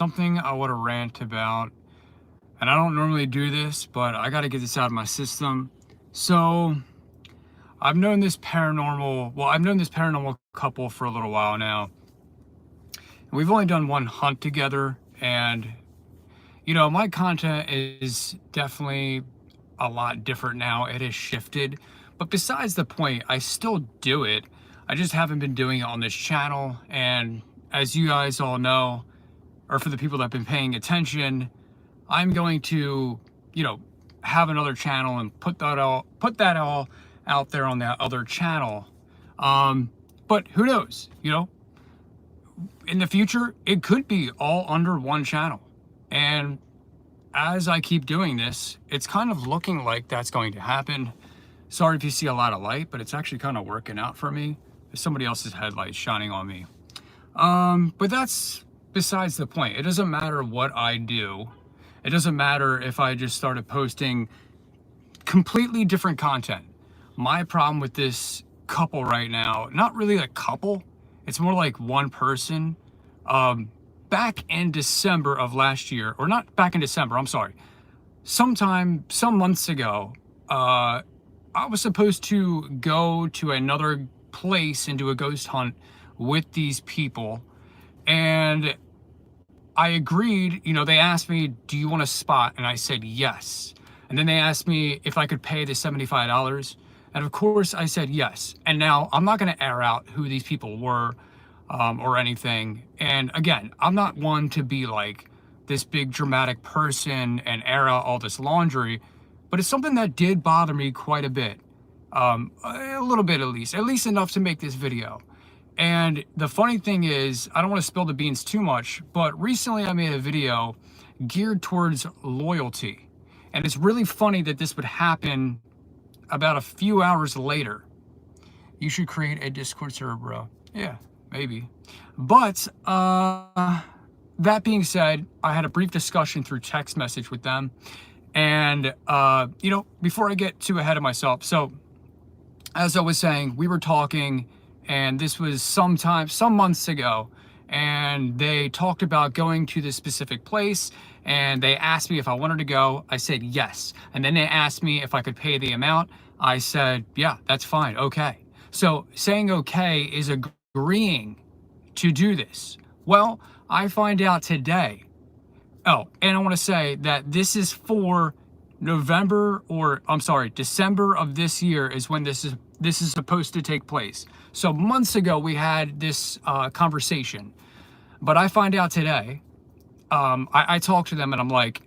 something I want to rant about, and I don't normally do this, but I got to get this out of my system. So, I've known this paranormal couple for a little while now. We've only done one hunt together, and my content is definitely a lot different now. It has shifted, but besides the point, I still do it. I just haven't been doing it on this channel, and as you guys all know, or for the people that have been paying attention, I'm going to, have another channel and put that all out there on that other channel. But who knows, in the future, it could be all under one channel. And as I keep doing this, it's kind of looking like that's going to happen. Sorry if you see a lot of light, but it's actually kind of working out for me. There's somebody else's headlights shining on me. But that's besides the point. It doesn't matter what I do. It doesn't matter if I just started posting completely different content. My problem with this couple right now, not really a couple, it's more like one person. Back in December of last year, or not back in December, I'm sorry, some months ago, I was supposed to go to another place and do a ghost hunt with these people, and I agreed. They asked me, do you want a spot? And I said yes. And then they asked me if I could pay the $75, and of course I said yes. And now I'm not going to air out who these people were or anything. And again, I'm not one to be like this big dramatic person and air out all this laundry, but it's something that did bother me quite a bit. A little bit at least enough to make this video. And the funny thing is, I don't want to spill the beans too much, but recently I made a video geared towards loyalty. And it's really funny that this would happen about a few hours later. You should create a Discord server, bro. Yeah, maybe. But that being said, I had a brief discussion through text message with them. And, before I get too ahead of myself, so as I was saying, we were talking, and this was some months ago, and they talked about going to this specific place, and they asked me if I wanted to go. I said yes. And then they asked me if I could pay the amount. I said, yeah, that's fine. Okay. So saying okay is agreeing to do this. Well, I find out today. Oh, and I want to say that this is for December of this year is when this is supposed to take place. So months ago we had this conversation, but I find out today. I talked to them and I'm like,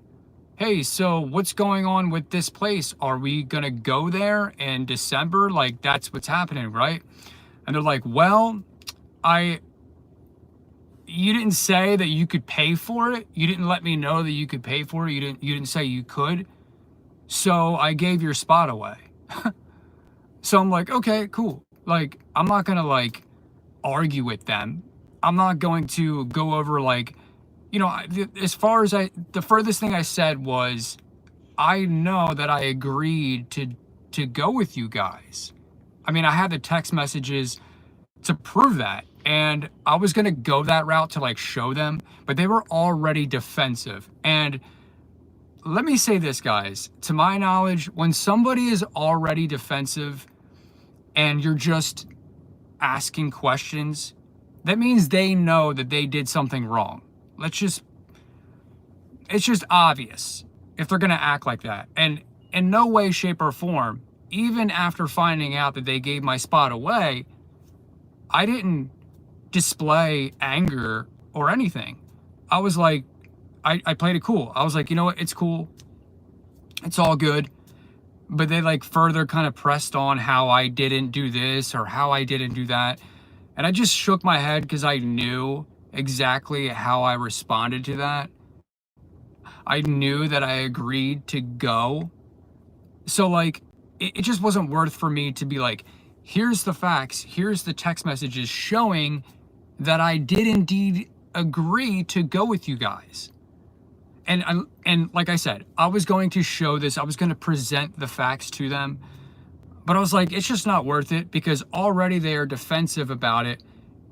hey, so what's going on with this place? Are we gonna go there in December? Like, that's what's happening, right? And they're like, well, you didn't say that you could pay for it. You didn't let me know that you could pay for it. You didn't say you could. So I gave your spot away. So I'm like, okay, cool. Like, I'm not gonna argue with them. I'm not going to go over the furthest thing I said was, I know that I agreed to go with you guys. I mean, I had the text messages to prove that, and I was gonna go that route to show them, but they were already defensive. And let me say this, guys, to my knowledge, when somebody is already defensive and you're just asking questions, that means they know that they did something wrong. It's just obvious if they're gonna act like that. And in no way, shape, or form, even after finding out that they gave my spot away, I didn't display anger or anything. I was like, I played it cool. I was like, you know what, it's cool. It's all good. But they further kind of pressed on how I didn't do this or how I didn't do that. And I just shook my head because I knew exactly how I responded to that. I knew that I agreed to go. So it just wasn't worth for me to be like, here's the facts, here's the text messages showing that I did indeed agree to go with you guys. And like I said, I was going to show this, I was going to present the facts to them, but I was like, it's just not worth it because already they are defensive about it,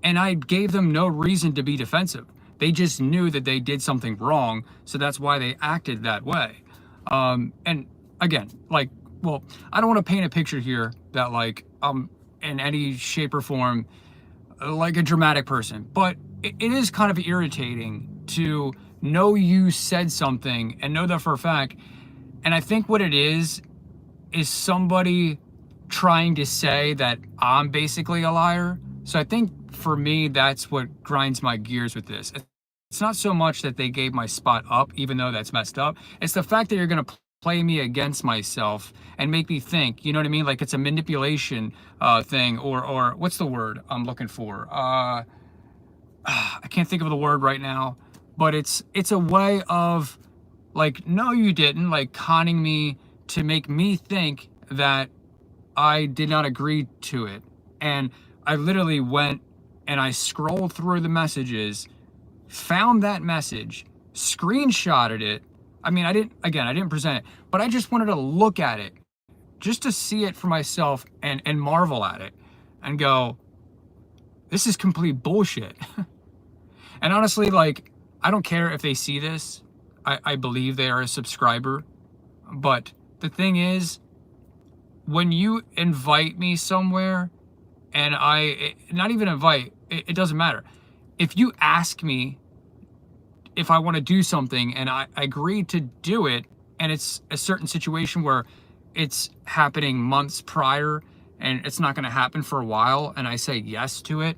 and I gave them no reason to be defensive. They just knew that they did something wrong, so that's why they acted that way. And again, like, well, I don't want to paint a picture here that like I'm in any shape or form like a dramatic person, but it is kind of irritating to know you said something and know that for a fact. And I think what it is somebody trying to say that I'm basically a liar. So I think for me, that's what grinds my gears with this. It's not so much that they gave my spot up, even though that's messed up. It's the fact that you're going to play me against myself and make me think, you know what I mean? Like it's a manipulation thing, or what's the word I'm looking for? I can't think of the word right now, but it's a way of like, no, you didn't, like conning me to make me think that I did not agree to it. And I literally went and I scrolled through the messages, found that message, screenshotted it. I mean, I didn't present it, but I just wanted to look at it just to see it for myself and marvel at it and go, this is complete bullshit. And honestly, like, I don't care if they see this. I believe they are a subscriber. But the thing is, when you invite me somewhere and not even invite, it doesn't matter. If you ask me if I want to do something and I agree to do it, and it's a certain situation where it's happening months prior and it's not going to happen for a while, and I say yes to it,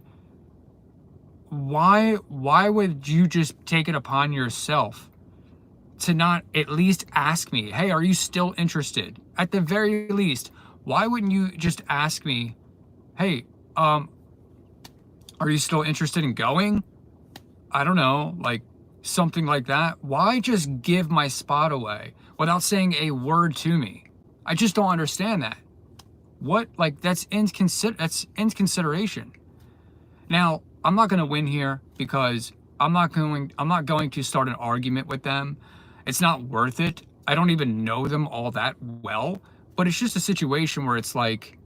why would you just take it upon yourself to not at least ask me, hey, are you still interested? At the very least, why wouldn't you just ask me, hey, are you still interested in going? I don't know, like something like that. Why just give my spot away without saying a word to me? I just don't understand that. What, like, that's inconsideration. Now, I'm not going to win here because I'm not going to start an argument with them. It's not worth it. I don't even know them all that well, but it's just a situation where it's like,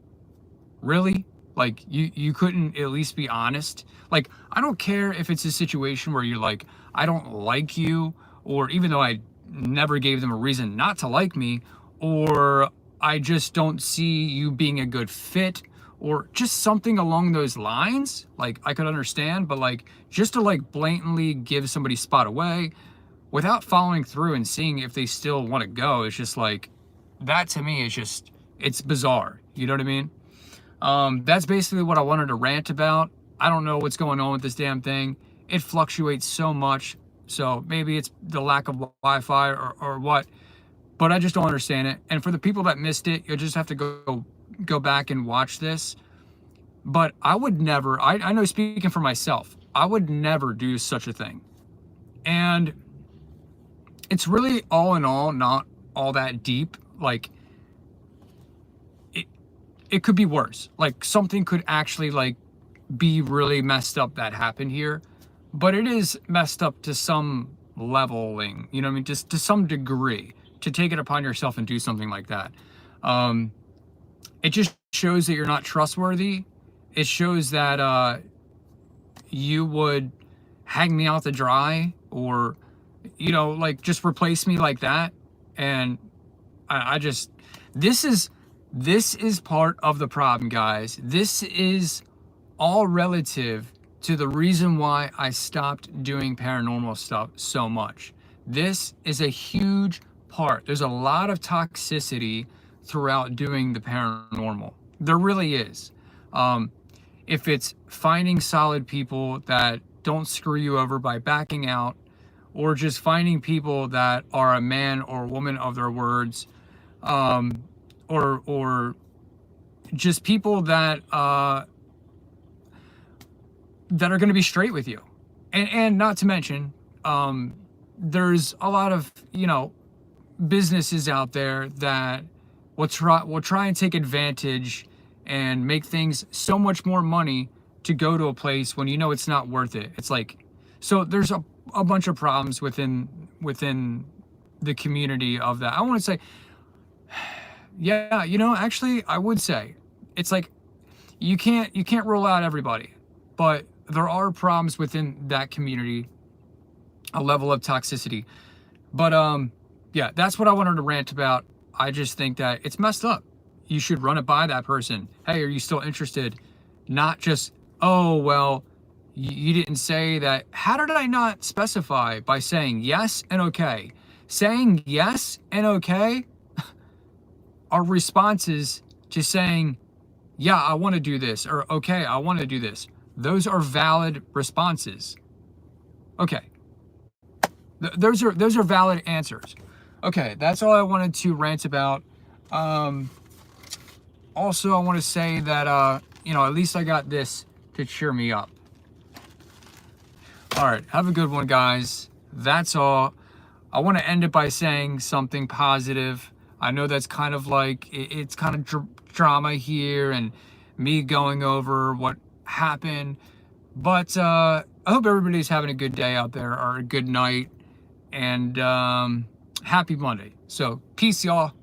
really? Like, you couldn't at least be honest? Like, I don't care if it's a situation where you're like, I don't like you, or even though I never gave them a reason not to like me, or I just don't see you being a good fit, or just something along those lines. Like, I could understand, but like, just to like blatantly give somebody's spot away without following through and seeing if they still want to go, it's just like, that to me is just, it's bizarre. You know what I mean? That's basically what I wanted to rant about. I don't know what's going on with this damn thing. It fluctuates so much. So maybe it's the lack of Wi-Fi or what, but I just don't understand it. And for the people that missed it, you'll just have to go back and watch this. But I would never, I know, speaking for myself, I would never do such a thing. And it's really, all in all, not all that deep. Like, it could be worse. Like, something could actually like be really messed up that happened here, but it is messed up to some leveling, you know what I mean? Just to some degree, to take it upon yourself and do something like that. It just shows that you're not trustworthy. It shows that you would hang me out to dry, or, you know, like just replace me like that. And I just, this is part of the problem, guys. This is all relative to the reason why I stopped doing paranormal stuff so much. This is a huge part. There's a lot of toxicity throughout doing the paranormal. There really is. If it's finding solid people that don't screw you over by backing out, or just finding people that are a man or woman of their words, or just people that that are going to be straight with you, and not to mention, there's a lot of, you know, businesses out there that will try and take advantage and make things so much more money to go to a place when you know it's not worth it. It's like, so there's a bunch of problems within the community of that. I want to say, yeah, you know, actually, I would say it's like, you can't rule out everybody, but there are problems within that community a level of toxicity. But yeah, that's what I wanted to rant about. I just think that it's messed up. You should run it by that person. Hey, are you still interested? Not just, oh, well, you didn't say that. How did I not specify by saying yes and okay? Saying yes and okay are responses to saying, yeah, I want to do this, or okay, I want to do this. Those are valid responses. Okay. Those are valid answers. Okay, that's all I wanted to rant about. Also, I want to say that you know, at least I got this to cheer me up. All right, have a good one, guys. That's all. I want to end it by saying something positive. I know that's kind of like it's kind of drama here and me going over what happened, but I hope everybody's having a good day out there or a good night, and happy Monday. So peace, y'all.